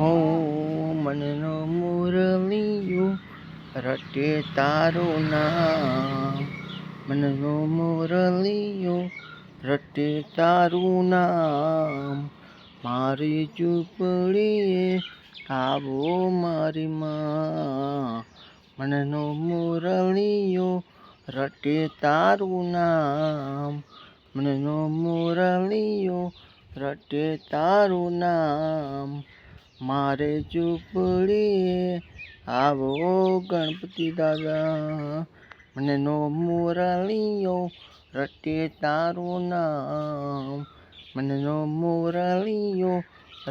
હો મનનો મુરલિયું રટે તારું નામ, મનનો મુરલિયું રટે તારું નામ. મારી ઝૂંપડીએ આવો મારી માં, મનનો મુરલિયો રટે તારું નામ, મનનો મુરલિયો રટે તારું નામ. મારે ઝૂંપડીએ આવો ગણપતિ દાદા, મનનો મુરલિયો રટે તારું નામ, મનનો મુરલિયો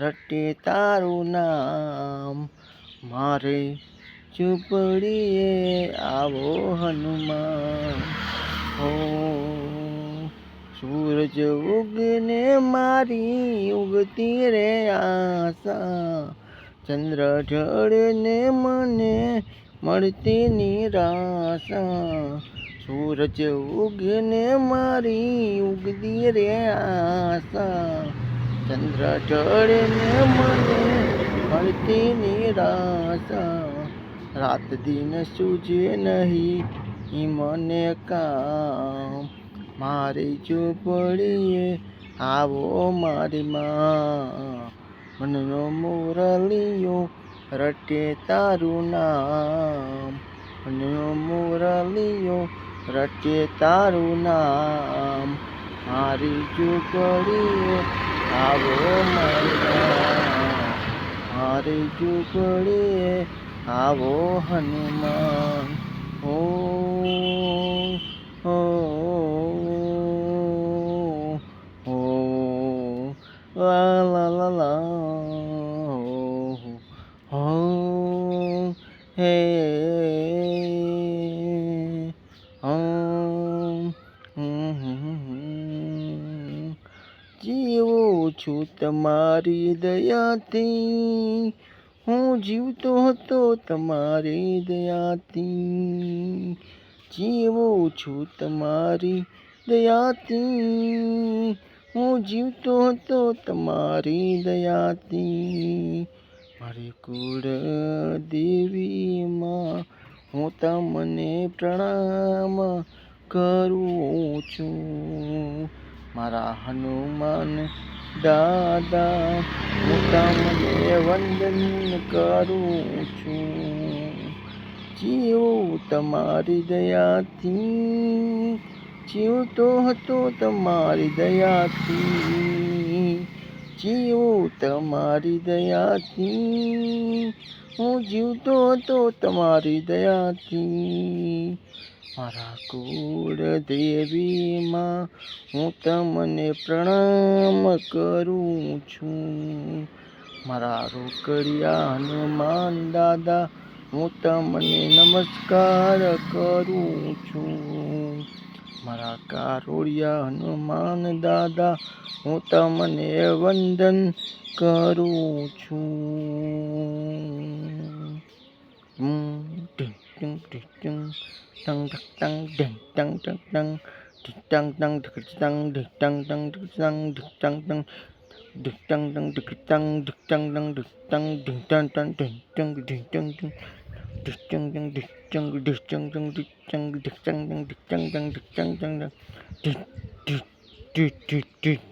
રટે તારું નામ. મારે ઝૂંપડીએ આવો હનુમાન. હો સૂરજ ઉગને મારી ઉગતી રે આશા, ચંદ્ર ઢળને મને મળતી નિરાશા. સૂરજ ઉગને મારી ઉગતી રે આશા, ચંદ્ર ઢળને મને મળતી નિરાશા. રાત દિન સૂજે નહીં મને કામ, મારી ઝૂંપડીએ આવો મારી માં, મનનો મુરલિયો રટે તારું નામ, મનનો મુરલિયો રટે તારું નામ. મારી ઝૂંપડીએ આવો મારી માં, મારી ઝૂંપડીએ આવો હનુમાન. હો હો હો લા લા લા લા હો હે જીવું છું તમારી દયાથી, હું જીવતો હતો તમારી દયાથી. જીવું છું તમારી દયાથી, હું જીવતો હતો તમારી દયાથી. મારી કુળ દેવી માં હું તમને પ્રણામ કરું છું. મારા હનુમાન દાદા હું તમને વંદન કરું છું. જીવું તમારી દયાથી, જીવતો હતો તમારી દયાથી. જીવું તમારી દયાથી, હું જીવતો હતો તમારી દયાથી. મારા કુળ દેવી માં હું તમને પ્રણામ કરું છું. મારા રોકડિયા હનુમાન દાદા હું તમને નમસ્કાર કરું છું. મારા કારોડિયા હનુમાન દાદા હું તમને વંદન કરું છું. ટંગ ટંગ ટંગ ટંગ ટંગ ટંગ ટંગ ટંગ ટંગ ટંગ ટંગ ટંગ ટંગ ઢિકટંગ ટંગ ઢિકટંગ ઢિકટંગ ટંગ ઢિકટંગ ઢિકટંગ ટંગ ઢિકટંગ ઢિકટંગ ઢિકટંગ ઢિકટંગ ઢિકટંગ ઢિકટંગ ઢિકટંગ ઢિકટંગ ઢિકટંગ ઢિક ઢિક ઢિક ઢિક ઢિક